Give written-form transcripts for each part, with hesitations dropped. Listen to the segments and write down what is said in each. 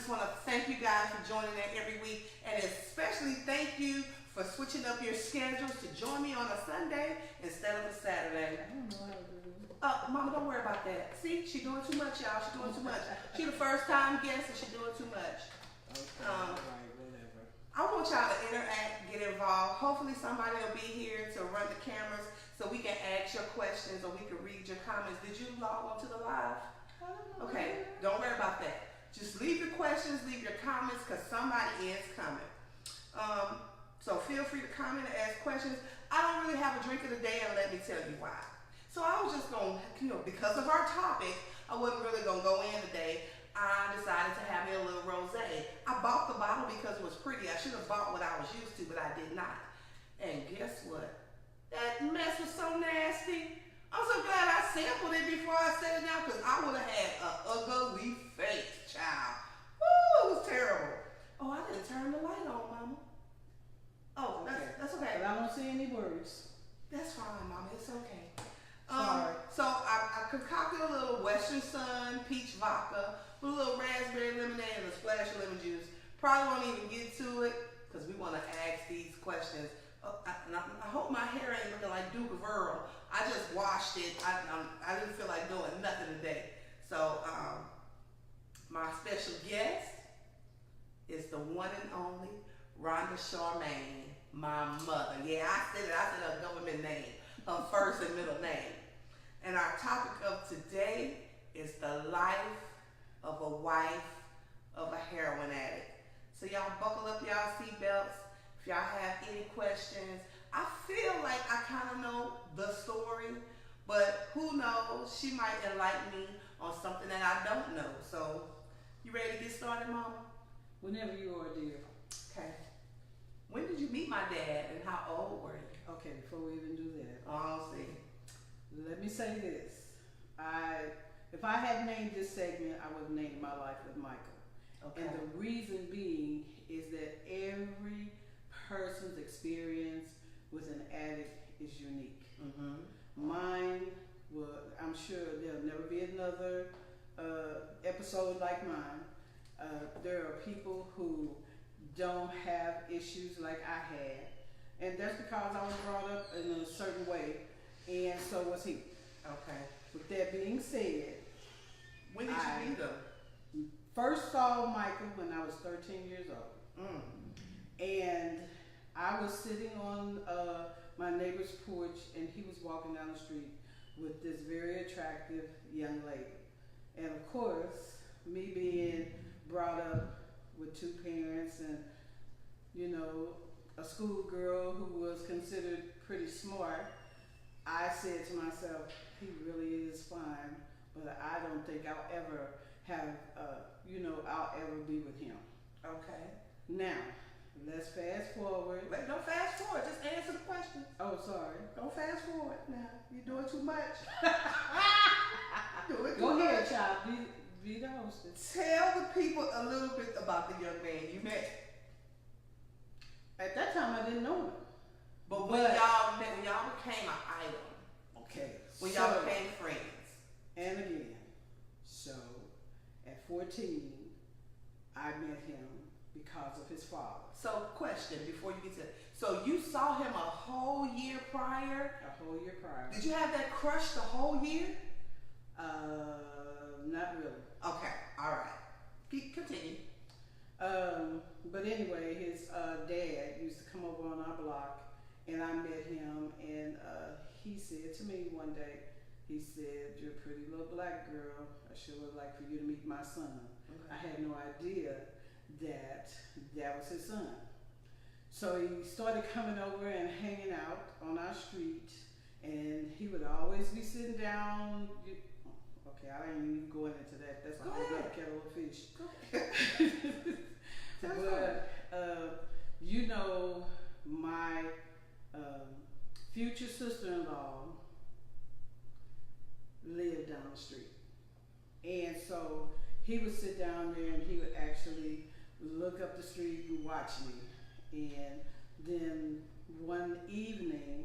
just want to thank you guys for joining in every week, and especially thank you for switching up your schedules to join me on a Sunday instead of a Saturday. I don't know how to do it. Mama, don't worry about that. See, she doing too much, y'all. She doing too much. She the first time guest, and she doing too much. Okay, right, whatever. I want y'all to interact, get involved. Hopefully somebody will be here to run the cameras so we can ask your questions or we can read your comments. Did you log on to the live? Okay, don't worry about that. Just leave your questions, leave your comments, because somebody is coming. So feel free to comment and ask questions. I don't really have a drink of the day, and let me tell you why. So I was just going to, because of our topic, I wasn't really going to go in today. I decided to have me a little rosé. I bought the bottle because it was pretty. I should have bought what I was used to, but I did not. And guess what? That mess was so nasty. I'm so glad I sampled it before I set it down, because I would have had an ugly face, child. Woo, it was terrible. Oh, I didn't turn the light on, Mama. Oh, Okay. that's okay. But I don't see any words. That's fine, Mama. It's okay. Sorry. So I concocted a little Western Sun peach vodka with a little raspberry lemonade and a splash of lemon juice. Probably won't even get to it because we want to ask these questions. I hope my hair ain't looking like Duke of Earl. I just washed it. I didn't feel like doing nothing today. So my special guest is the one and only Rhonda Charmaine, my mother. Yeah, I said it. I said her government name, her first and middle name. And our topic of today is the life of a wife of a heroin addict. So y'all buckle up y'all seatbelts. If y'all have any questions, I feel like I kind of know the story, but who knows? She might enlighten me on something that I don't know. So, you ready to get started, Mama? Whenever you are, dear. Okay. When did you meet my dad, and how old were you? Okay, before we even do that, Oh, see. let me say this. If I had named this segment, I would have named My Life with Michael. Okay. And the reason being is that every person's experience with an addict is unique. Mm-hmm. Mine will, I'm sure there'll never be another episode like mine. There are people who don't have issues like I had, and that's because I was brought up in a certain way, and so was he. Okay. With that being said, When did you meet him? First saw Michael when I was 13 years old. And I was sitting on my neighbor's porch, and he was walking down the street with this very attractive young lady. And of course, me being brought up with two parents and, a schoolgirl who was considered pretty smart, I said to myself, he really is fine, but I don't think I'll ever have, I'll ever be with him. Okay. Now, let's fast forward. Wait, don't fast forward. Just answer the question. Oh, sorry. Don't fast forward now. You're doing too much. Doing too Go ahead, much. child. Be the hostess. Tell the people a little bit about the young man you met. At that time, I didn't know him. But when y'all met, when y'all became an item, Okay. when y'all became friends. And again, so at 14, I met him because of his father. So, question before you get to, so you saw him a whole year prior? A whole year prior. Did you have that crush the whole year? Not really. Okay, all right. Continue. But anyway, his dad used to come over on our block, and I met him, and he said to me one day, he said, "You're a pretty little black girl. I sure would like for you to meet my son." Okay. I had no idea that was his son. So he started coming over and hanging out on our street, and he would always be sitting down. Okay, I ain't even going into that. That's a Go whole ahead. other kettle of fish. Go ahead. But my future sister-in-law lived down the street, and so he would sit down there and he would actually look up the street and watch me. And then one evening,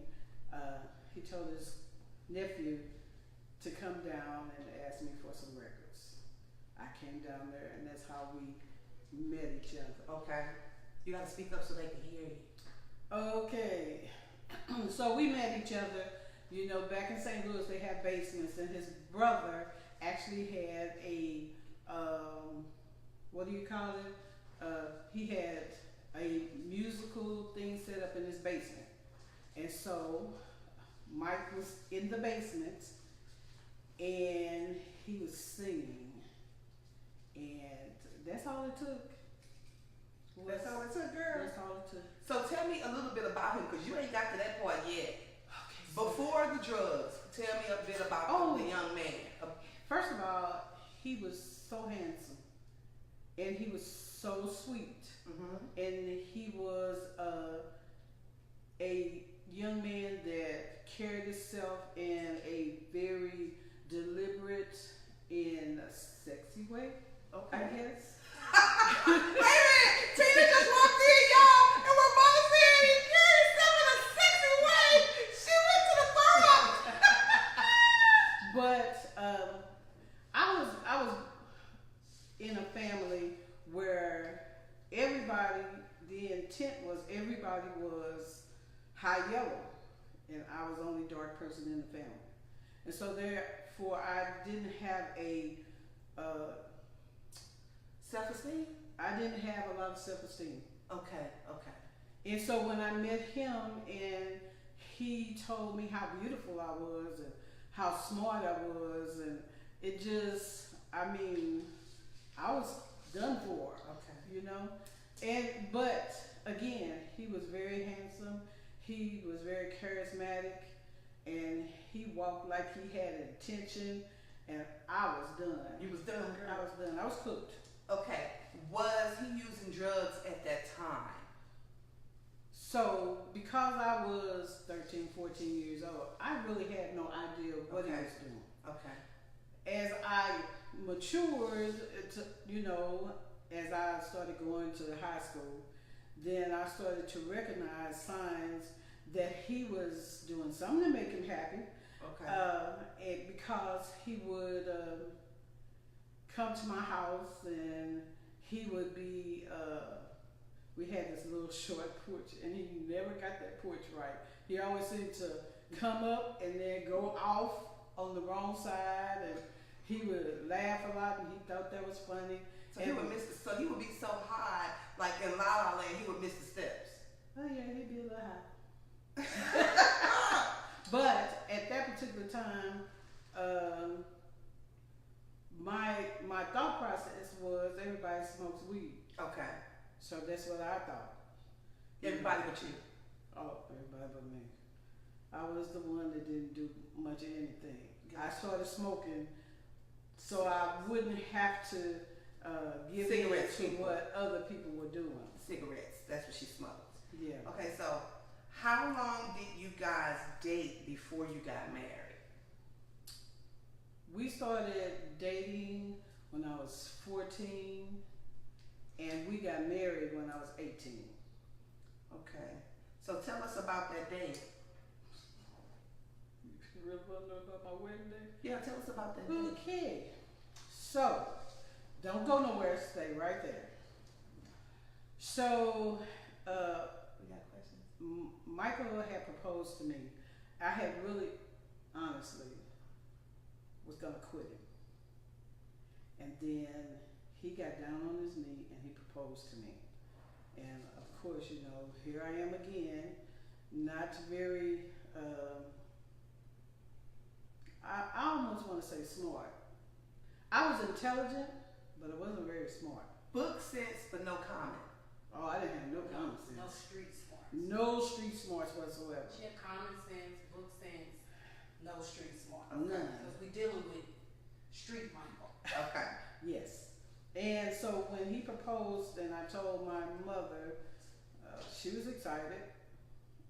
he told his nephew to come down and ask me for some records. I came down there, and that's how we met each other. Okay. You gotta speak up so they can hear you. Okay. So we met each other, you know, back in St. Louis they have basements, and his brother actually had a, what do you call it? He had a musical thing set up in his basement. And so Mike was in the basement and he was singing. And that's all it took. That's all it took, girl. That's all it took. So tell me a little bit about him, because you ain't got to that part yet. Okay, so Before the drugs, tell me a bit about the young man. first of all, he was so handsome and he was so sweet. And he was a young man that carried himself in a very deliberate and sexy way, Okay. I guess. Wait a minute! Tina just walked in, y'all, and we're both saying he carried himself in a sexy way. She went to the throw But I was in a family where everybody, the intent was everybody was high yellow, and I was the only dark person in the family, and so therefore I didn't have a self-esteem? I didn't have a lot of self-esteem. Okay, okay. And so when I met him and he told me how beautiful I was and how smart I was, and it just, I mean, I was done for, Okay. you know? But again, he was very handsome, he was very charismatic, and he walked like he had intention, and I was done. You was done, girl? I was done. I was cooked. Okay. Was he using drugs at that time? So, because I was 13, 14 years old, I really had no idea what he Okay. was doing. Okay. As I matured, you know, as I started going to high school, then I started to recognize signs that he was doing something to make him happy. Okay. And because he would come to my house and he would be, we had this little short porch and he never got that porch right. He always seemed to come up and then go off on the wrong side, and he would laugh a lot and he thought that was funny. So he would miss he would be so high, like in La La Land, he would miss the steps. Oh yeah, he'd be a little high. But at that particular time, my thought process was everybody smokes weed. Okay. So that's what I thought. Everybody but you. Oh, everybody but me. I was the one that didn't do much of anything. I started smoking so I wouldn't have to give in Cigarettes, to what other people were doing. Cigarettes. That's what she smoked. Yeah. Okay, so how long did you guys date before you got married? We started dating when I was 14, and we got married when I was 18. Okay. So tell us about that date. You really want to know about my wedding day? Yeah, tell us about that date. Okay. So, don't go nowhere, stay right there. So, We got questions? Michael had proposed to me. I had really, honestly, was gonna quit him. And then he got down on his knee and he proposed to me. And of course, you know, here I am again, not very, I almost want to say smart. I was intelligent, but I wasn't very smart. Book sense, but no comment. Oh, I didn't have no common No sense. street smarts. No street smarts whatsoever. She had common sense, book sense, no street smarts. None. Because we're dealing with street Michael. Okay. Yes. And so when he proposed and I told my mother, she was excited.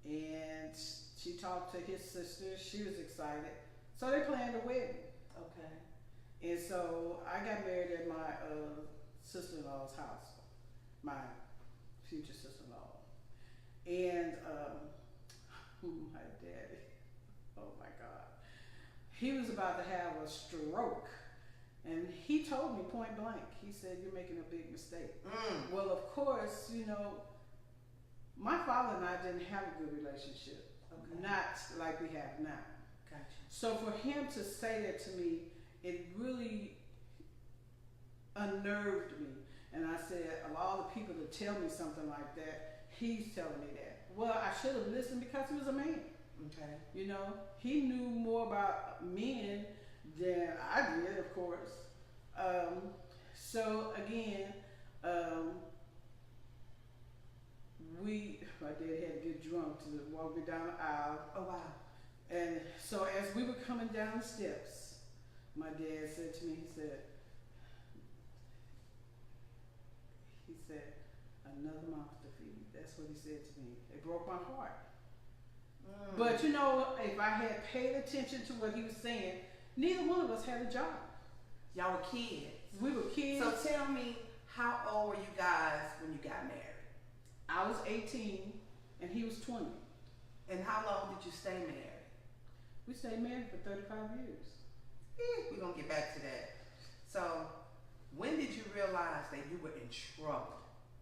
And she talked to his sister, she was excited. So they planned a wedding. Okay. And so I got married at my sister-in-law's house, my future sister-in-law. And my daddy, oh my God, he was about to have a stroke. And he told me point blank, he said, "You're making a big mistake." Mm. Well, of course, my father and I didn't have a good relationship. Okay. Not like we have now. Gotcha. So for him to say that to me, it really unnerved me. And I said, of all the people to tell me something like that, he's telling me that. Well, I should have listened because he was a man. Okay. He knew more about men than I did, of course. So again, my dad had to get drunk to walk me down the aisle. Oh wow. And so as we were coming down the steps, my dad said to me, he said, "Another mouth to feed." That's what he said to me. It broke my heart. Mm. But if I had paid attention to what he was saying, neither one of us had a job. Y'all were kids. We were kids. So tell me, how old were you guys when you got married? I was 18 and he was 20. And how long did you stay married? We stayed married for 35 years. We're gonna get back to that. So, when did you realize that you were in trouble?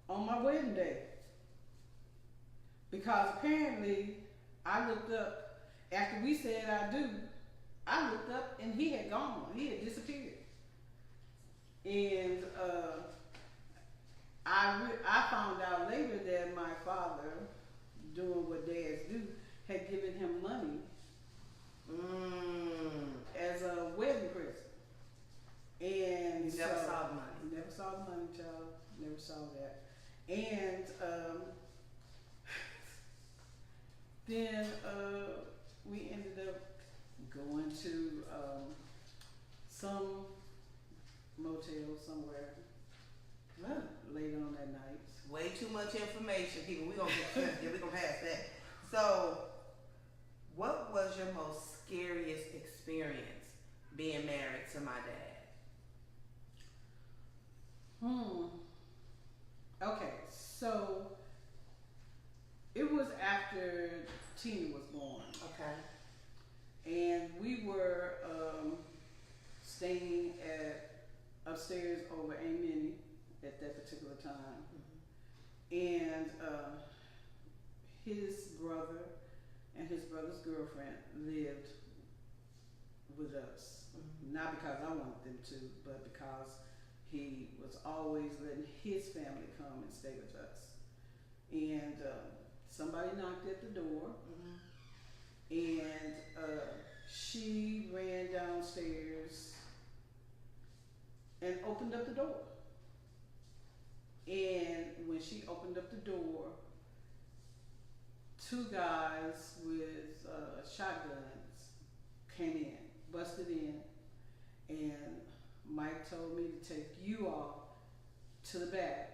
On my wedding day. Because apparently, I looked up, after we said I do, I looked up and he had gone. He had disappeared. And I found out later that my father, doing what dads do, had given him money as a wedding present. And you never saw the money. Never saw the money, child. Never saw that. And then we ended up going to some motel somewhere later on that night. Way too much information, people. We're gonna pass that. So, what was your most scariest experience being married to my dad? Okay, so it was after Tina was born. Okay. And we were staying upstairs over Aunt Minnie at that particular time. And his brother and his brother's girlfriend lived with us. Not because I wanted them to, but because he was always letting his family come and stay with us. And somebody knocked at the door, and she ran downstairs and opened up the door. And when she opened up the door, two guys with shotguns came in, busted in, and Mike told me to take you all to the back.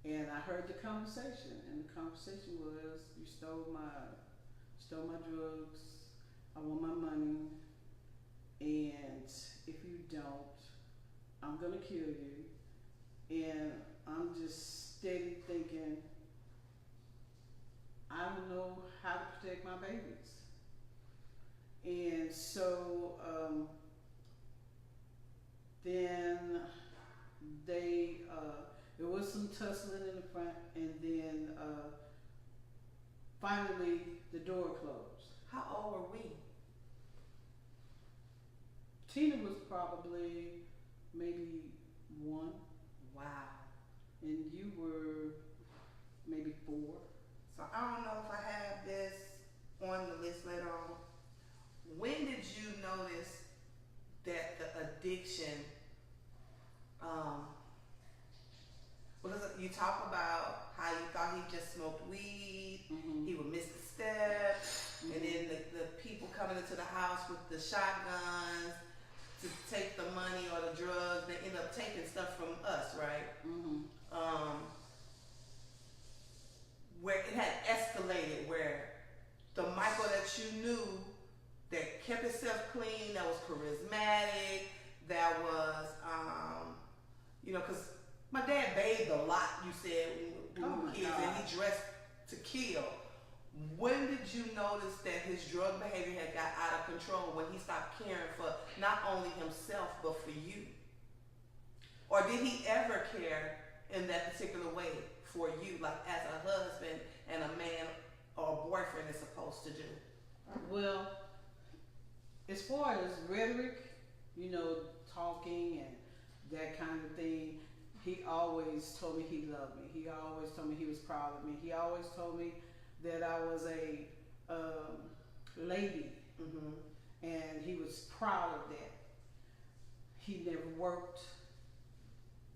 And I heard the conversation, and the conversation was, "You stole my drugs, I want my money, and if you don't, I'm gonna kill you." And I'm just steady thinking, I don't know how to protect my babies. And so then there was some tussling in the front, and then finally the door closed. How old were we? Tina was probably maybe 1. Wow. And you were maybe 4. So I don't know if I have this on the list later on. When did you notice that the addiction, because you talk about how you thought he just smoked weed, he would miss the steps, and then the people coming into the house with the shotguns to take the money or the drugs, they end up taking stuff from us, right? Where it had escalated, where the Michael that you knew, that kept himself clean, that was charismatic, that was, because my dad bathed a lot, you said, when we were kids, and he dressed to kill. When did you notice that his drug behavior had got out of control, when he stopped caring for not only himself but for you? Or did he ever care in that particular way for you, like as a husband and a man or a boyfriend is supposed to do? Well, as far as rhetoric, you know, talking and that kind of thing, he always told me he loved me. He always told me he was proud of me. He always told me that I was a lady, and he was proud of that. He never worked.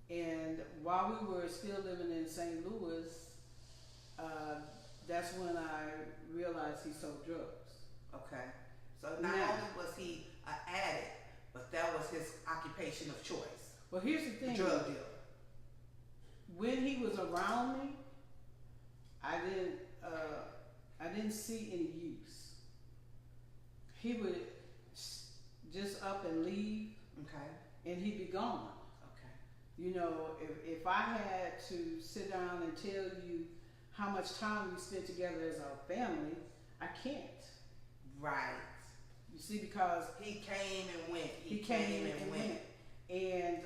And while we were still living in St. Louis, that's when I realized he sold drugs. Okay. So not only was he an addict, but that was his occupation of choice. Well, here's the thing. Drug dealer. When he was around me, I didn't see any use. He would just up and leave, and he'd be gone. You know, if I had to sit down and tell you how much time we spent together as a family, I can't. Right. You see, because he came and went. He came and went. And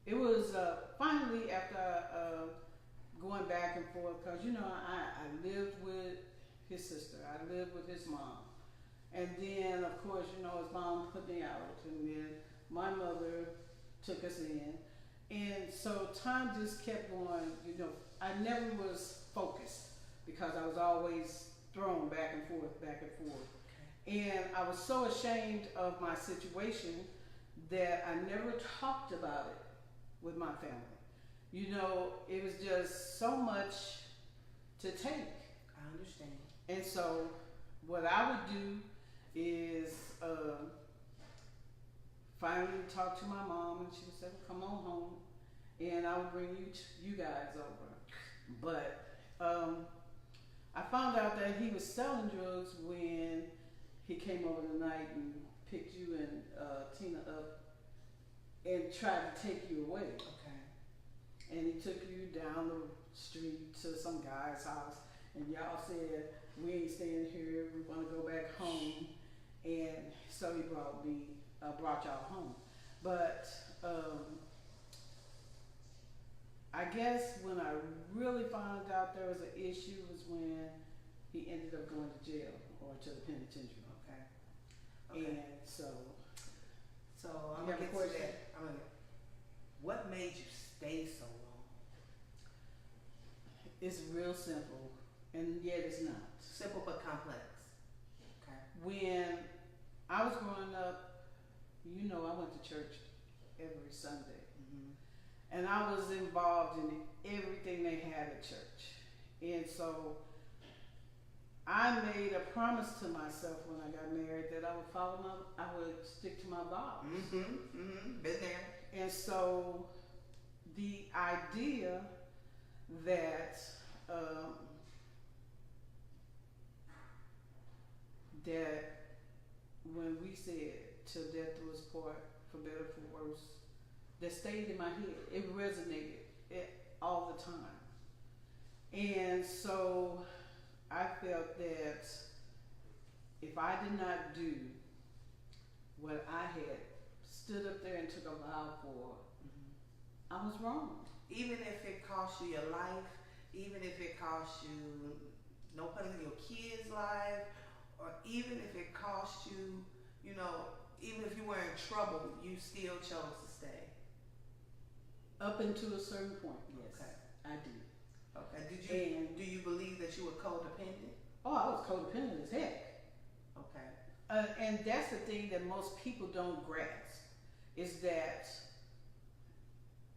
it was finally after going back and forth, because, you know, I lived with his sister. I lived with his mom. And then, of course, you know, his mom put me out. And then my mother took us in. And so time just kept going. You know, I never was focused because I was always thrown back and forth, back and forth. And I was so ashamed of my situation that I never talked about it with my family. You know, it was just so much to take. I understand. And so what I would do is finally talk to my mom, and she would say, "Come on home," and I would bring you guys over. But I found out that he was selling drugs when he came over the night and picked you and Tina up and tried to take you away. And he took you down the street to some guy's house, and y'all said, "We ain't staying here. We want to go back home." And so he brought y'all home. But I guess when I really found out there was an issue was when he ended up going to jail or to the penitentiary. And so I'm gonna get to that. What made you stay so long? It's real simple, and yet it's not. Simple but complex. When I was growing up, you know, I went to church every Sunday. And I was involved in everything they had at church. And so I made a promise to myself when I got married that I would stick to my vows. Been there. And so the idea that that when we said till death do us part, for better for worse, that stayed in my head. It resonated all the time. And so I felt that if I did not do what I had stood up there and took a vow for, I was wrong. Even if it cost you your life, even if it cost you, no pun intended, your kid's life, or even if it cost you, you know, even if you were in trouble, you still chose to stay. Up until a certain point, yes, I did. Do you believe that you were codependent? Oh, I was codependent as heck. And that's the thing that most people don't grasp, is that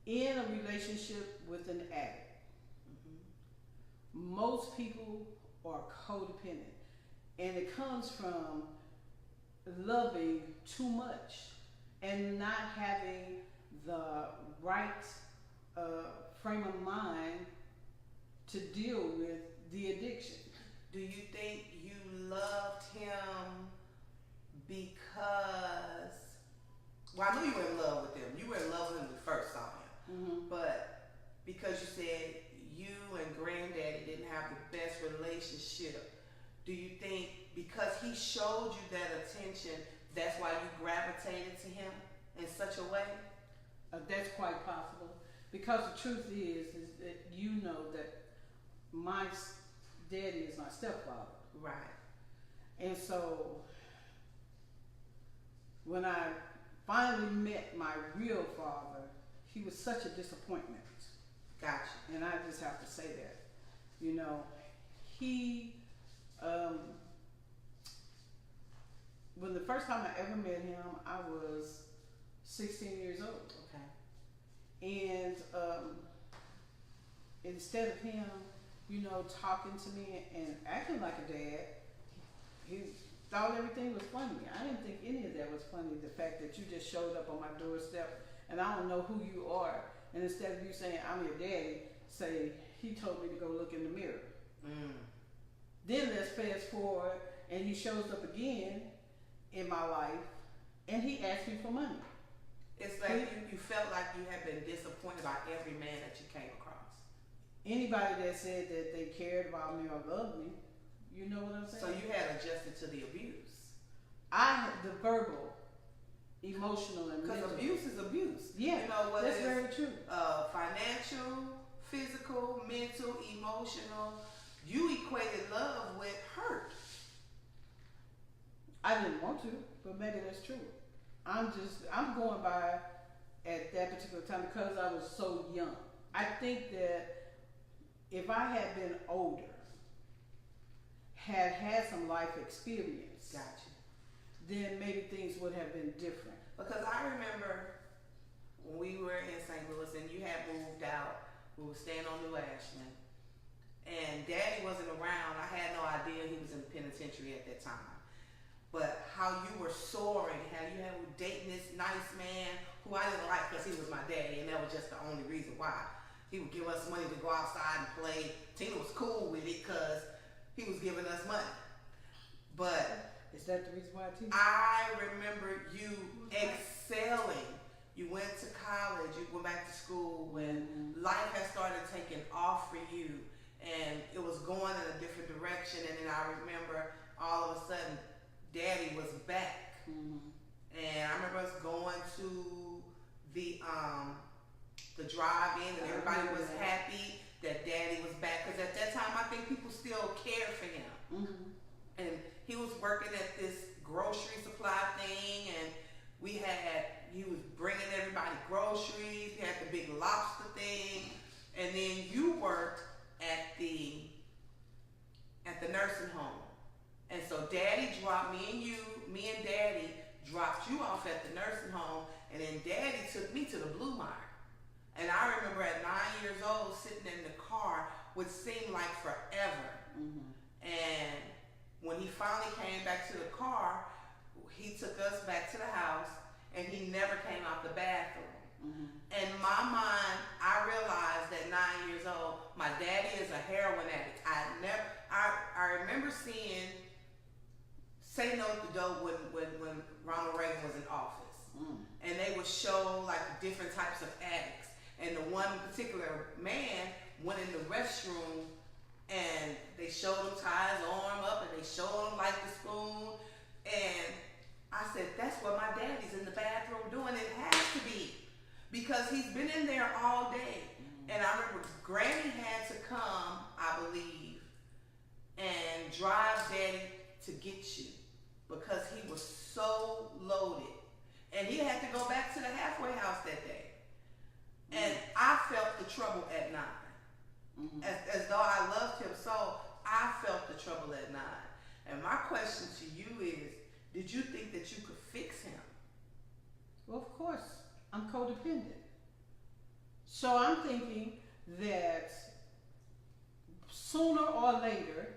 in a relationship with an addict, most people are codependent. And it comes from loving too much and not having the right frame of mind to deal with the addiction. Do you think you loved him because, well, I know you were in love with him. You were in love with him when you first saw him. But because you said you and granddaddy didn't have the best relationship, do you think because he showed you that attention, that's why you gravitated to him in such a way? That's quite possible. Because the truth is that you know that my daddy is my stepfather. Right. And so when I finally met my real father, he was such a disappointment. Gotcha. And I just have to say that. You know, he, when the first time I ever met him, I was 16 years old. Okay. And instead of him, you know, talking to me and acting like a dad, he thought everything was funny. I didn't think any of that was funny. The fact that you just showed up on my doorstep and I don't know who you are. And instead of you saying, I'm your daddy, say, he told me to go look in the mirror. Then let's fast forward and he shows up again in my life and he asked me for money. It's like you felt like you had been disappointed by every man that you came across. Anybody that said that they cared about me or loved me, you know what I'm saying? So you had adjusted to the abuse. I had the verbal, emotional, and mental. Because abuse is abuse. Yeah, you know, whether that's very true. Financial, physical, mental, emotional. You equated love with hurt. I didn't want to, but maybe that's true. I'm going by at that particular time because I was so young. I think that if I had been older, had some life experience, Gotcha. then maybe things would have been different. Because I remember when we were in St. Louis and you had moved out, we were staying on New Ashland, and Daddy wasn't around. I had no idea he was in the penitentiary at that time. But how you were soaring, how you had dating this nice man who I didn't like because he was my daddy, and that was just the only reason why. He would give us money to go outside and play. Tina was cool with it because he was giving us money. But is that the reason why I remember you excelling. You went to college, you went back to school when life had started taking off for you and it was going in a different direction. And then I remember all of a sudden Daddy was back. And I remember us going to the drive-in and everybody was happy that Daddy was back. Because at that time I think people still cared for him. And he was working at this grocery supply thing, and he was bringing everybody groceries. He had the big lobster thing, and then you worked at the nursing home. And so Daddy dropped me and Daddy dropped you off at the nursing home, and then Daddy took me to the Blue Mire. And I remember at 9 years old sitting in the car, which seemed like forever. And when he finally came back to the car, he took us back to the house and he never came out the bathroom. In my mind, I realized at 9 years old, my daddy is a heroin addict. I remember seeing Say No to Dope when Ronald Reagan was in office. And they would show like different types of addicts. And the one particular man went in the restroom and they showed him tie his arm up and they showed him like the spoon. And I said, that's what my daddy's in the bathroom doing. It has to be. Because he's been in there all day. And I remember Granny had to come, I believe, and drive Daddy to get you. Because he was so loaded. And he had to go back to the halfway house that day. And I felt the trouble at 9. As though I loved him so, I felt the trouble at 9. And my question to you is, did you think that you could fix him? Well, of course. I'm codependent. So I'm thinking that sooner or later,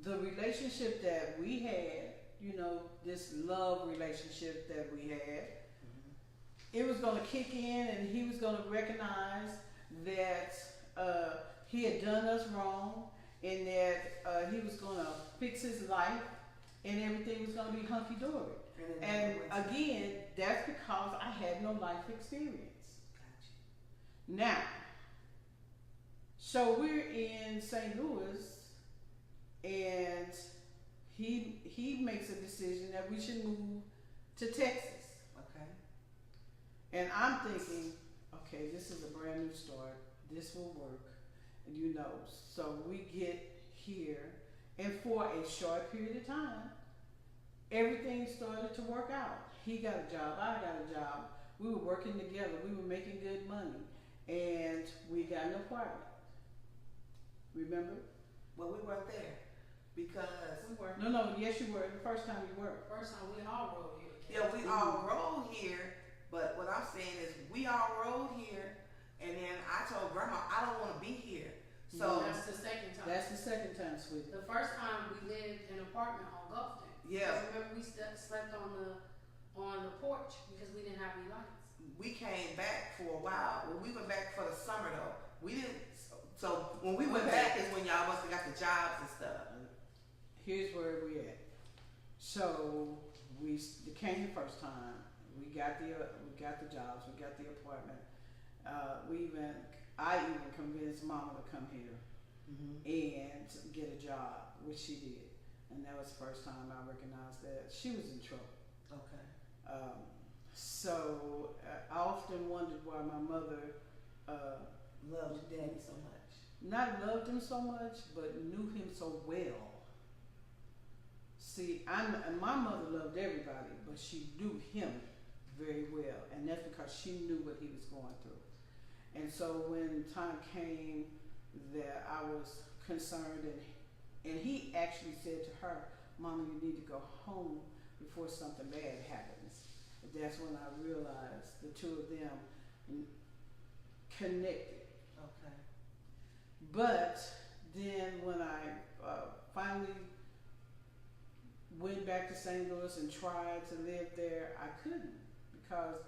the relationship that we had, you know, this love relationship that we had, it was going to kick in and he was going to recognize that he had done us wrong and that he was going to fix his life and everything was going to be hunky-dory. And again, that's because I had no life experience. Now, So we're in St. Louis, and he makes a decision that we should move to Texas. Okay. And I'm thinking, okay, this is a brand new start. This will work, you know. So we get here, and for a short period of time, everything started to work out. He got a job, I got a job. We were working together. We were making good money, and we got an apartment. Remember? Well, we weren't there because We were. No, yes, you were. The first time you were. First time we all rode here. yeah, we all rode here. But what I'm saying is, we all rode here, and then I told Grandma I don't want to be here. So That's the second time. That's the second time, sweetie. The first time we lived in an apartment on Gulfton. yeah, Remember we slept on the porch because we didn't have any lights. we came back for a while. When we went back for the summer though, we didn't. So when we went back is when y'all must have got the jobs and stuff. Here's where we at. So we came the first time. We got the jobs. We got the apartment. I even convinced Mama to come here and get a job, which she did. And that was the first time I recognized that she was in trouble. Okay. So I often wondered why my mother Loved your daddy so much. not loved him so much, but knew him so well. See, my mother loved everybody, but she knew him very well, and that's because she knew what he was going through. And so when time came that I was concerned, and he actually said to her, "Mama, you need to go home before something bad happens." That's when I realized the two of them connected. Okay. But then when I finally went back to St. Louis and tried to live there, I couldn't, because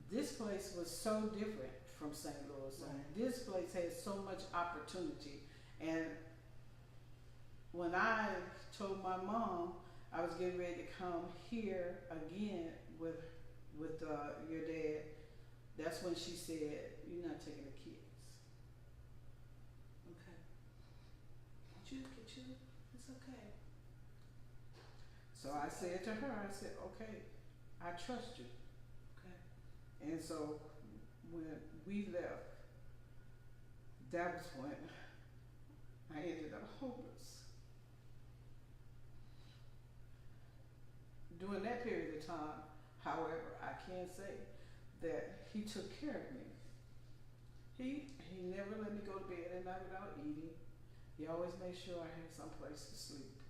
this place was so different from St. Louis. Right. And this place had so much opportunity. And when I told my mom I was getting ready to come here again with your dad, that's when she said, "You're not taking the kids." Okay. Get you. It's okay. So I said to her, I said, "Okay, I trust you." Okay. And so when we left, that was when I ended up homeless. During that period of time, however, I can say that he took care of me. He never let me go to bed at night without eating. He always made sure I had some place to sleep.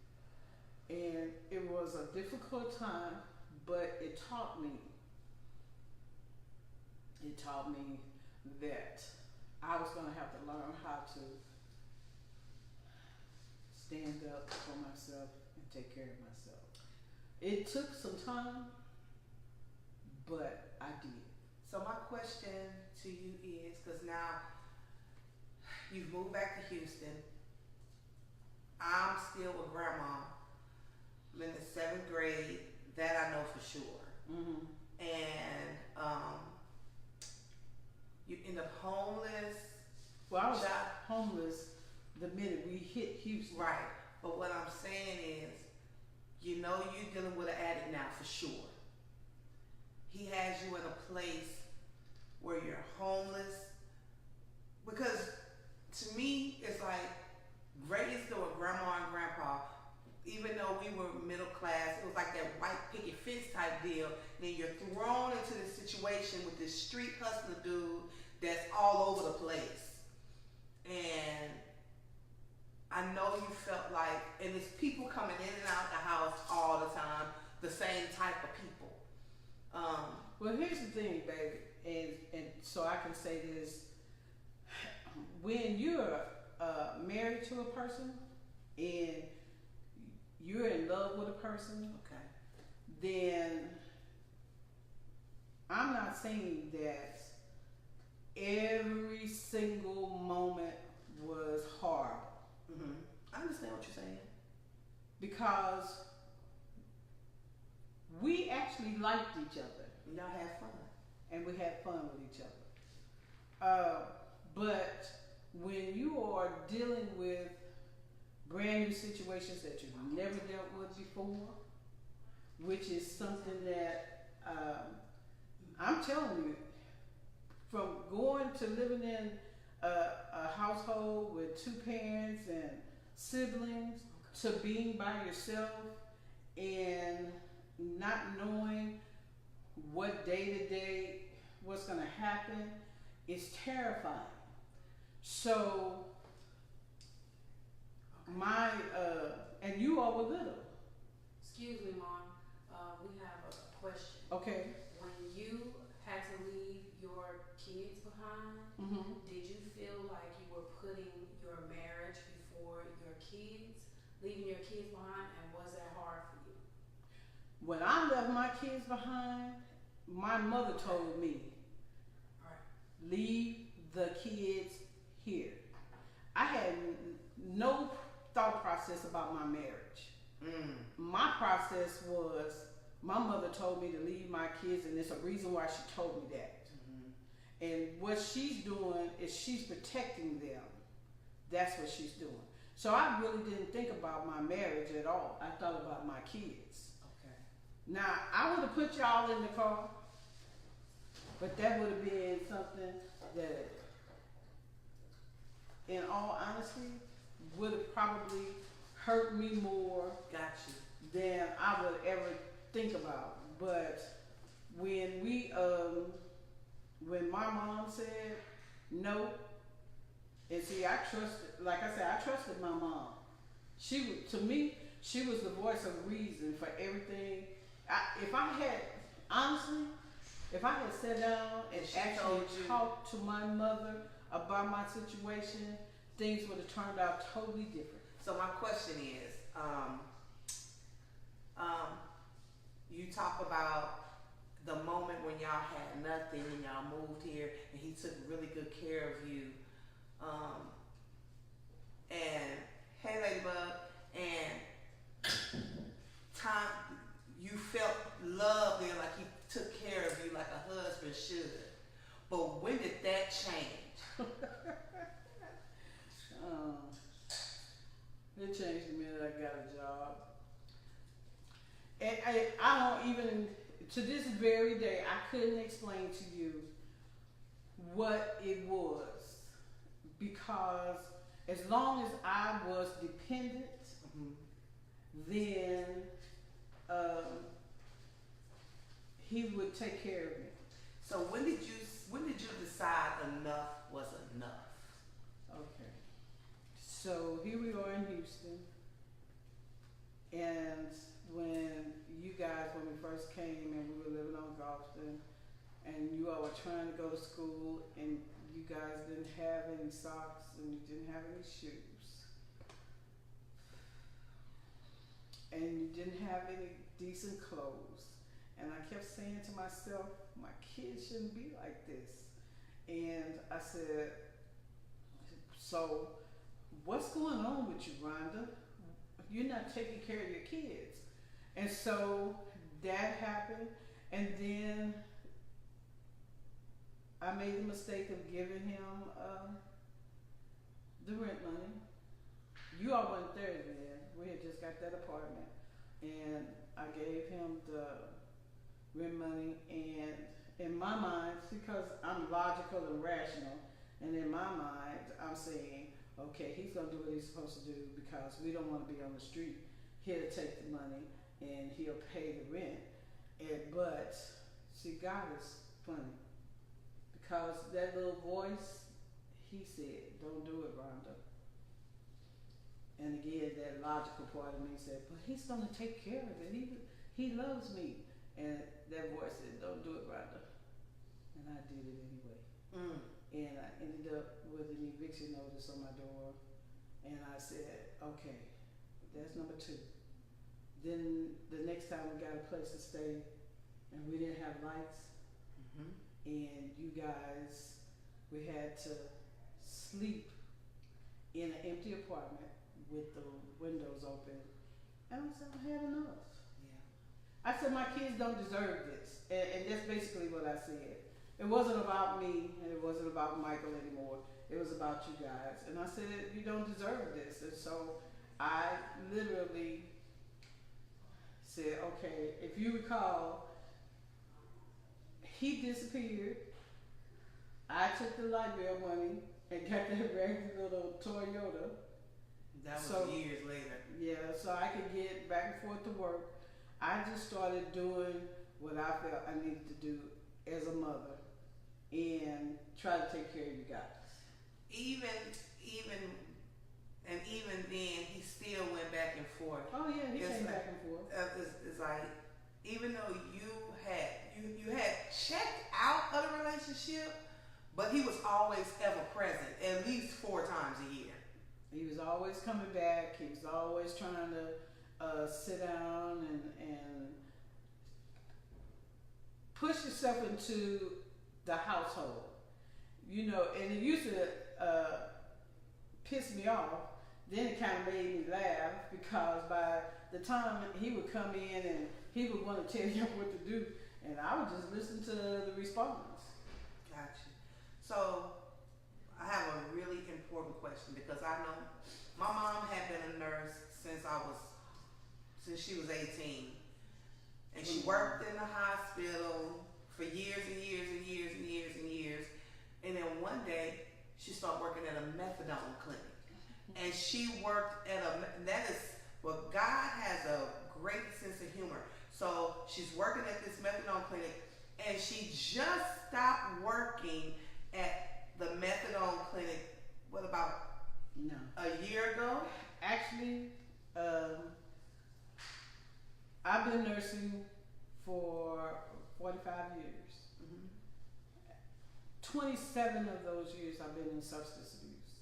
And it was a difficult time, but it taught me. It taught me that I was going to have to learn how to stand up for myself and take care of myself. It took some time, but I did. So my question to you is, because now you've moved back to Houston. I'm still with Grandma. I'm in the 7th grade. That I know for sure. Mm-hmm. And you end up homeless. Well, I was job. homeless the minute we hit Houston. Right. But what I'm saying is, you know you're dealing with an addict now for sure. He has you in a place where you're homeless. Because to me, it's like, great is still with Grandma and Grandpa. Even though we were middle class, it was like that white picket fence type deal. And then you're thrown into this situation with this street hustler dude that's all over the place. And I know you felt like, and there's people coming in and out the house all the time, the same type of people. Well, here's the thing, baby, and so I can say this: when you're married to a person and you're in love with a person, Okay. then I'm not saying that every single moment was horrible. Mm-hmm. I understand what you're saying. Because we actually liked each other. Y'all had fun. And we had fun with each other. But when you are dealing with brand new situations that you've never dealt with before, which is something that I'm telling you, from going to living in a household with two parents and siblings to being by yourself and not knowing what day to day, what's going to happen, is terrifying. So my and you all were little. Excuse me, Mom. We have a question. Okay. When you had to leave your kids behind, did you feel like you were putting your marriage before your kids, leaving your kids behind, and was that hard for you? When I left my kids behind, my mother told me, Right. leave the kids here. I had no thought process about my marriage. My process was, my mother told me to leave my kids, and there's a reason why she told me that. And what she's doing is she's protecting them. That's what she's doing. So I really didn't think about my marriage at all. I thought about my kids. Okay. Now, I would have put y'all in the car, but that would have been something that, in all honesty, would have probably hurt me more Got you. than I would ever think about. But when when my mom said no, and see, I trusted, like I said, I trusted my mom. She would, to me, she was the voice of reason for everything. If I had sat down and She actually told you. talked to my mother about my situation, things would have turned out totally different. So my question is, you talk about the moment when y'all had nothing and y'all moved here and he took really good care of you. And hey Ladybug, and time you felt love there, like he took care of you like a husband should. But when did that change? It changed the minute I got a job. And I don't even, to this very day, I couldn't explain to you what it was. Because as long as I was dependent, then he would take care of me. So when did you decide enough was enough? Okay. So here we are in Houston. And when we first came and we were living on Galveston, and you all were trying to go to school, and you guys didn't have any socks and you didn't have any shoes. And you didn't have any decent clothes. And I kept saying to myself, my kids shouldn't be like this. And I said, so what's going on with you, Rhonda? You're not taking care of your kids. And so that happened. And then I made the mistake of giving him the rent money. You all weren't there then. We had just got that apartment. And I gave him the rent money, and in my mind, because I'm logical and rational, and in my mind, I'm saying, okay, he's gonna do what he's supposed to do because we don't want to be on the street. He'll take the money and he'll pay the rent. But see, God is funny, because that little voice, he said, don't do it, Rhonda. And again, that logical part of me said, but he's gonna take care of it. He loves me. And that voice said, don't do it, Rhonda. And I did it anyway. And I ended up with an eviction notice on my door. And I said, okay, that's number 2. Then the next time we got a place to stay, and we didn't have lights. And you guys, we had to sleep in an empty apartment with the windows open. And I said, I had enough. I said, my kids don't deserve this. And that's basically what I said. It wasn't about me, and it wasn't about Michael anymore. It was about you guys. And I said, you don't deserve this. And so I literally said, okay, if you recall, he disappeared. I took the light bill money and got that raggedy little Toyota. That was years later. Yeah, so I could get back and forth to work. I just started doing what I felt I needed to do as a mother and try to take care of you guys. Even then, he still went back and forth. Oh yeah, he came back and forth. It's like, even though you had checked out of the relationship, but he was always ever present, at least 4 times a year. He was always coming back. He was always trying to sit down and push yourself into the household. You know, and it used to piss me off. Then it kind of made me laugh because by the time he would come in and he would want to tell you what to do, and I would just listen to the response. Gotcha. So I have a really important question because I know my mom had been a nurse since she was 18, and she worked in the hospital for years and years and years and years and years, and then one day she started working at a methadone clinic, and she worked at God has a great sense of humor. So she's working at this methadone clinic, and she just stopped working at the methadone clinic, what, about a year ago? Actually, I've been nursing for 45 years. Mm-hmm. 27 of those years I've been in substance abuse.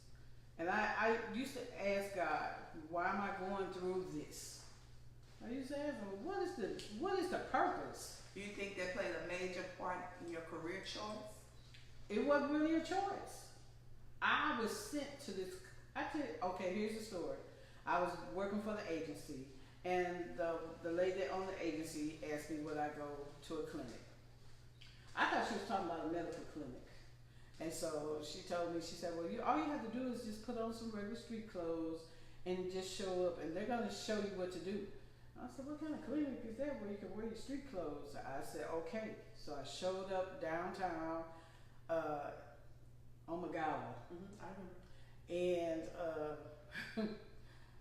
And I used to ask God, why am I going through this? I used to ask him, what is the purpose? Do you think that played a major part in your career choice? It wasn't really a choice. I was sent to this. Okay, here's the story. I was working for the agency, and the lady on the agency asked me would I go to a clinic. I thought she was talking about a medical clinic. And so she told me, she said, well, all you have to do is just put on some regular street clothes and just show up, and they're going to show you what to do. I said, what kind of clinic is that where you can wear your street clothes? I said, okay. So I showed up downtown on McGowan. Mm-hmm, I remember. And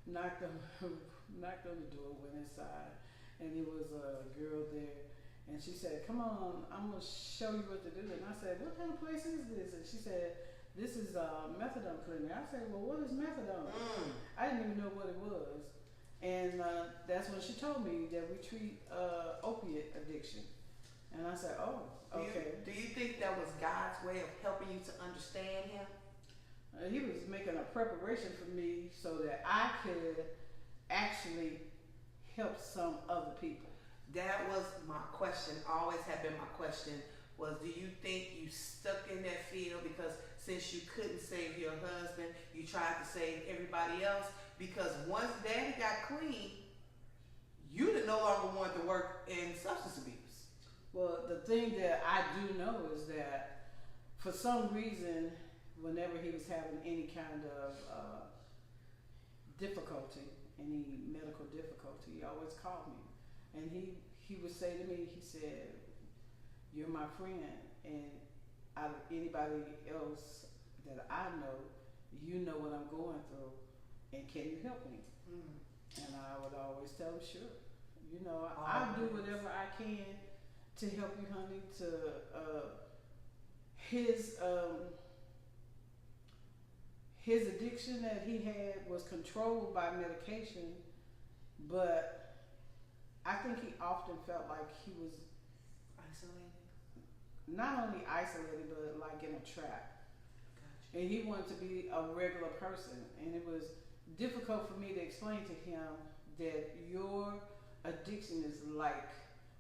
knocked on the door, went inside, and there was a girl there. And she said, come on, I'm going to show you what to do. And I said, what kind of place is this? And she said, this is a methadone clinic. I said, well, what is methadone? I didn't even know what it was. And that's when she told me that we treat opiate addiction. And I said, oh, okay. Do you think that was God's way of helping you to understand him? He was making a preparation for me so that I could actually help some other people. That was my question, always had been my question, was do you think you stuck in that field because since you couldn't save your husband, you tried to save everybody else? Because once Daddy got clean, you no longer want to work in substance abuse. Well, the thing that I do know is that for some reason, whenever he was having any kind of difficulty, any medical difficulty, he always called me. And he would say to me, he said, you're my friend, and out of anybody else that I know, you know what I'm going through, and can you help me? And I would always tell him, sure. You know, I'll do whatever I can to help you, honey, to his addiction that he had was controlled by medication, but I think he often felt like he was isolated. Not only isolated, but like in a trap. Gotcha. And he wanted to be a regular person. And it was difficult for me to explain to him that your addiction is like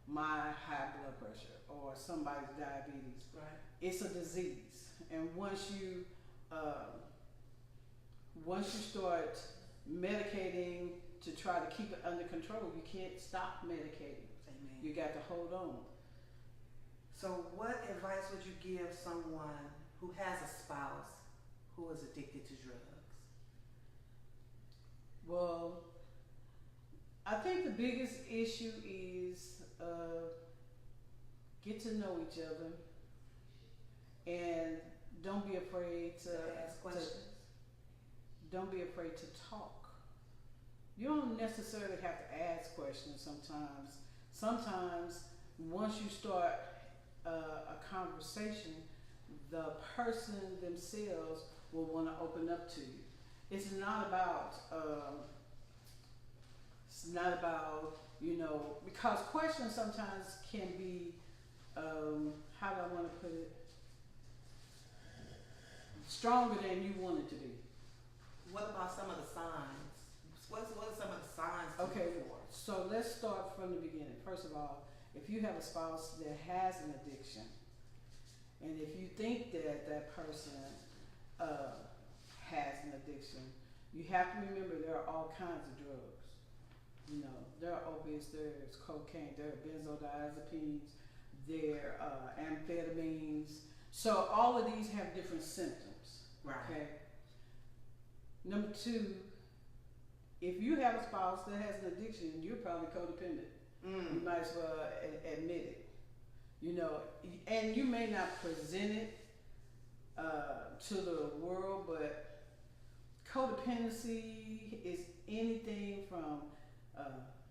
my high blood pressure or somebody's diabetes. Right. It's a disease. And once you start medicating to try to keep it under control, you can't stop medicating. Amen. You got to hold on. So, what advice would you give someone who has a spouse who is addicted to drugs? Well, I think the biggest issue is get to know each other and don't be afraid to Ask questions. don't be afraid to talk. You don't necessarily have to ask questions sometimes. Sometimes once you start a conversation, the person themselves will want to open up to you. It's not about because questions sometimes can be how do I want to put it, stronger than you want it to be. What about some of the signs? What are some of the signs to Okay, look for? so let's start from the beginning. First of all, if you have a spouse that has an addiction, and if you think that that person has an addiction, you have to remember there are all kinds of drugs. You know, there are opiates, there's cocaine, there are benzodiazepines, there are amphetamines. So all of these have different symptoms. Right. Okay. Number two, if you have a spouse that has an addiction, you're probably codependent. You might as well admit it. You know, and you may not present it to the world, but codependency is anything from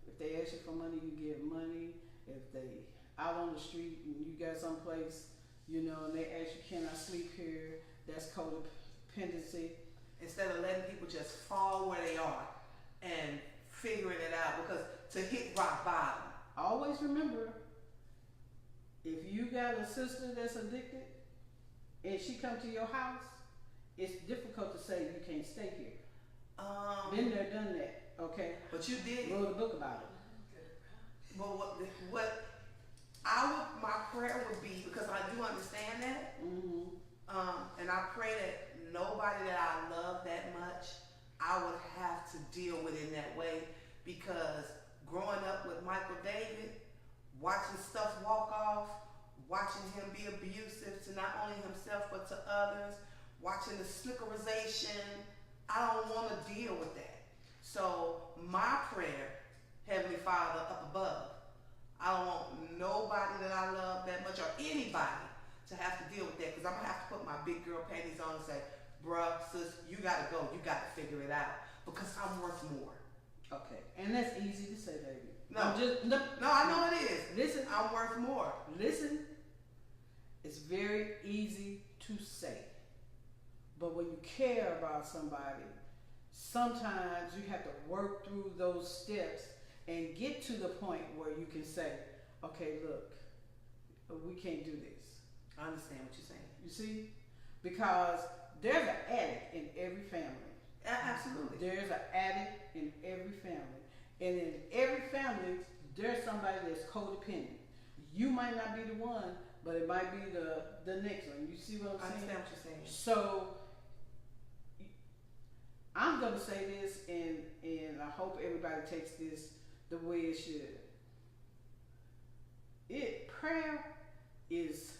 if they ask you for money, you give money. If they out on the street and you got someplace, you know, and they ask you, can I sleep here? That's codependency. Instead of letting people just fall where they are and figuring it out, because to hit rock bottom. Always remember, if you got a sister that's addicted and she come to your house, it's difficult to say you can't stay here. Been there, done that. Okay. But you did. Wrote a book about it. But what my prayer would be, because I do understand that, and I pray that nobody that I love that much, I would have to deal with it in that way, because growing up with Michael David, watching stuff walk off, watching him be abusive to not only himself but to others, watching the slickerization, I don't want to deal with that. So my prayer, Heavenly Father up above, I don't want nobody that I love that much or anybody to have to deal with that, because I'm going to have to put my big girl panties on and say, bruh, sis, you got to go. You got to figure it out, because I'm worth more. Okay. And that's easy to say, baby. No, No, I know it is. Listen. I'm worth more. Listen. It's very easy to say. But when you care about somebody, sometimes you have to work through those steps and get to the point where you can say, okay, look, we can't do this. I understand what you're saying. You see? Because there's an addict in every family. Absolutely. There's an addict in every family. And in every family, there's somebody that's codependent. You might not be the one, but it might be the next one. You see what I'm saying? I understand what you're saying. So, I'm going to say this, and I hope everybody takes this the way it should. Prayer is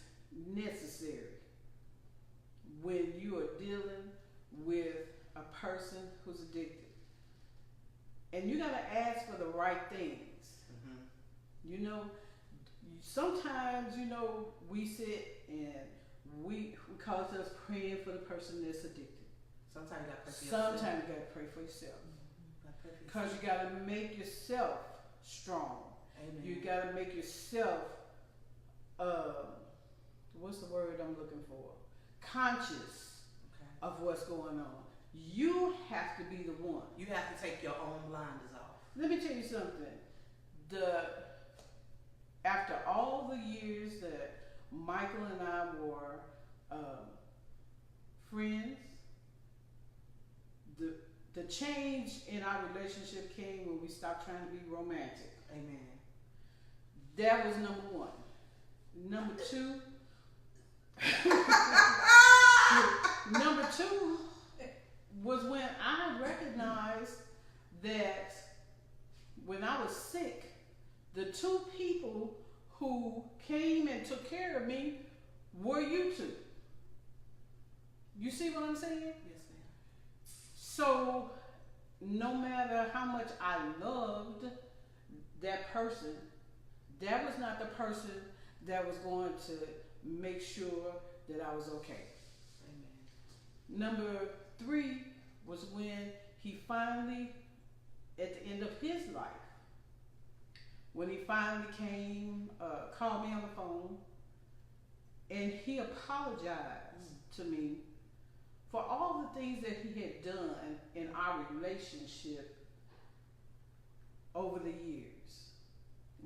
necessary when you are dealing with a person who's addicted. And you got to ask for the right things. You know, sometimes, you know, we sit and we call ourselves praying for the person that's addicted. Sometimes you got to pray for yourself. Sometimes you got to pray for yourself. Because you got to make yourself strong. Amen. You got to make yourself, what's the word I'm looking for? Conscious of what's going on. You have to be the one. You have to take your own blinders off. Let me tell you something. After all the years that Michael and I were friends, the change in our relationship came when we stopped trying to be romantic. Amen. That was number one. Number two, was when I recognized that when I was sick, the two people who came and took care of me were you two. You see what I'm saying? Yes, ma'am. So no matter how much I loved that person, that was not the person that was going to make sure that I was okay. Amen. Number 3 was when he finally, at the end of his life, when he finally came, called me on the phone, and he apologized to me for all the things that he had done in our relationship over the years.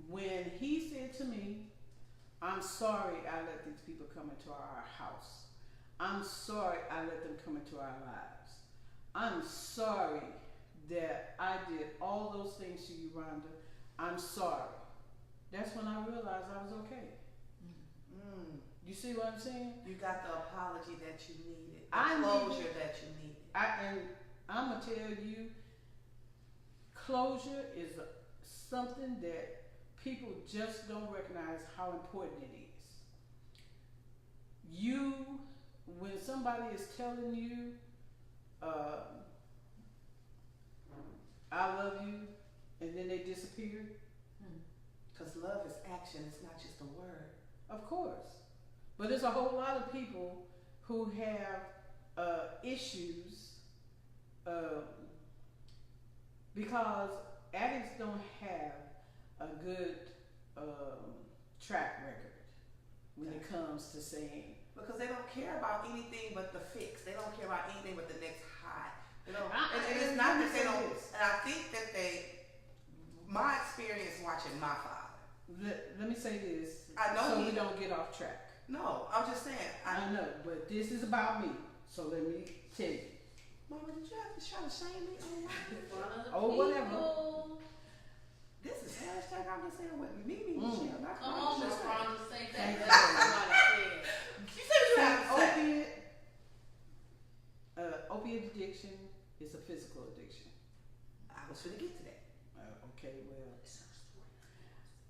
When he said to me, I'm sorry I let these people come into our house. I'm sorry I let them come into our lives. I'm sorry that I did all those things to you, Rhonda. I'm sorry. That's when I realized I was okay. Mm. You see what I'm saying? You got the apology that you needed, the I closure needed- that you needed. And I'm going to tell you, closure is something that people just don't recognize how important it is. When somebody is telling you, I love you, and then they disappear. Because love is action, it's not just a word. Of course. But there's a whole lot of people who have issues because addicts don't have a good track record when it comes to saying. Because they don't care about anything but the fix. They don't care about anything but the next high. They don't, and it's and not let me that they say don't. this. And I think that my experience watching my father. Let me say this, I know so he- we don't get off track. No, I'm just saying. I know, but this is about me, so let me tell you. Mama, did you have to try to shame me online? In front of the Oh, whatever. people. This is hashtag I'm just saying with MemeMichelle, not Come on, Miss Rhonda. Rhonda, say Thank that. you. That's what somebody said. You said what you have to say. Opiate addiction is a physical addiction. I was going to get to that. Okay, well,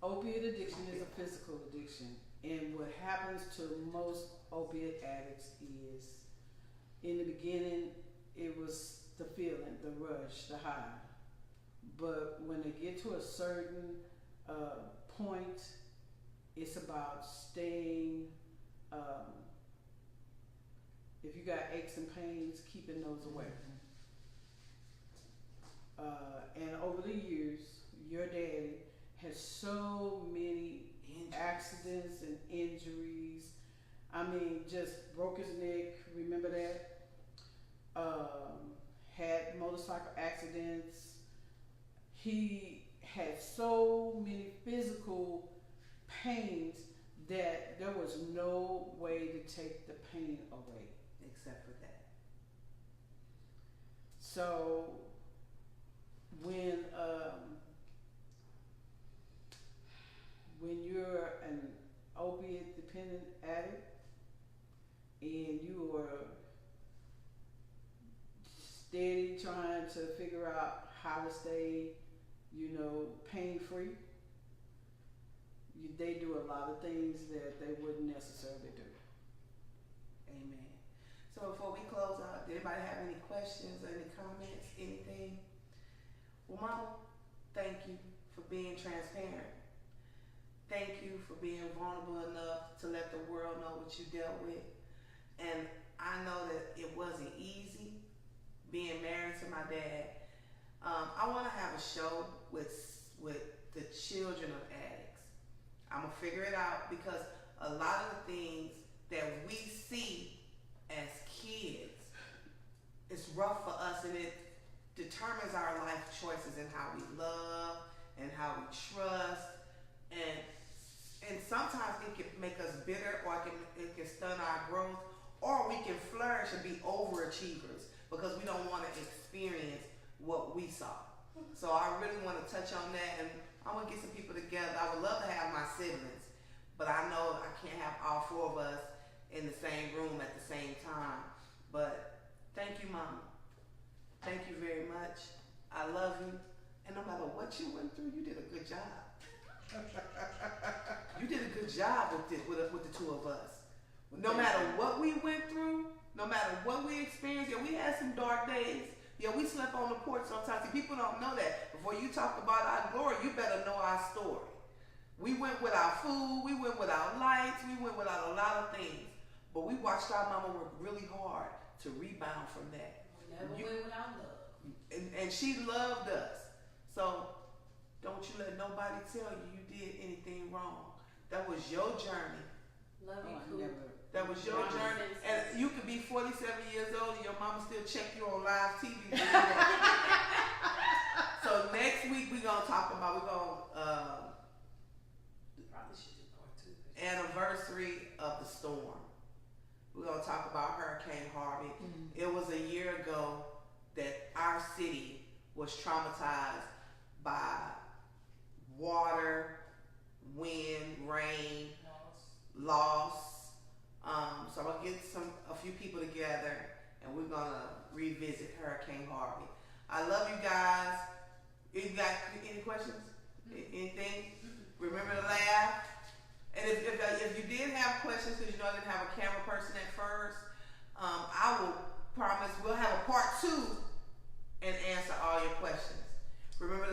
opiate addiction is a physical addiction, and what happens to most opiate addicts is, in the beginning, it was the feeling, the rush, the high. But when they get to a certain point, it's about staying. If you got aches and pains, keeping those away. And over the years, your daddy has so many accidents and injuries. I mean, just broke his neck. Remember that? Had motorcycle accidents. He had so many physical pains that there was no way to take the pain away. Except for that. So when you're an opiate dependent addict and you are steady trying to figure out how to stay, pain free, they do a lot of things that they wouldn't necessarily do. Amen. So before we close out, did anybody have any questions or any comments, anything? Well, Mama, thank you for being transparent. Thank you for being vulnerable enough to let the world know what you dealt with. And I know that it wasn't easy being married to my dad. I want to have a show with the children of addicts. I'm going to figure it out because a lot of the things that we see as kids, it's rough for us and it determines our life choices and how we love and how we trust, and sometimes it can make us bitter, or it can stun our growth, or we can flourish and be overachievers because we don't want to experience what we saw. So I really want to touch on that, and I'm going to get some people together. I would love to have my siblings, but I know I can't have all 4 of us in the same room at the same time. But thank you, Mama. Thank you very much. I love you. And no matter what you went through, you did a good job. you did a good job with the two of us. No matter what we went through, no matter what we experienced, yeah, we had some dark days. Yeah, we slept on the porch sometimes. See, people don't know that. Before you talk about our glory, you better know our story. We went without food, we went without lights, we went without a lot of things. But we watched our mama work really hard to rebound from that. We never went without love. And she loved us. So don't you let nobody tell you did anything wrong. That was your journey. Love you, cool. That was your journey. And you could be 47 years old and your mama still check you on live TV. So next week we're going to talk about, Probably should do part 2. Anniversary of the storm. We're going to talk about Hurricane Harvey. It was a year ago that our city was traumatized by water, wind, rain, loss. So I'm gonna get a few people together and we're gonna revisit Hurricane Harvey. I love you guys. You got any questions? Anything? Remember to laugh. And if you did have questions, because I didn't have a camera person at first, I will promise we'll have a part 2 and answer all your questions. Remember to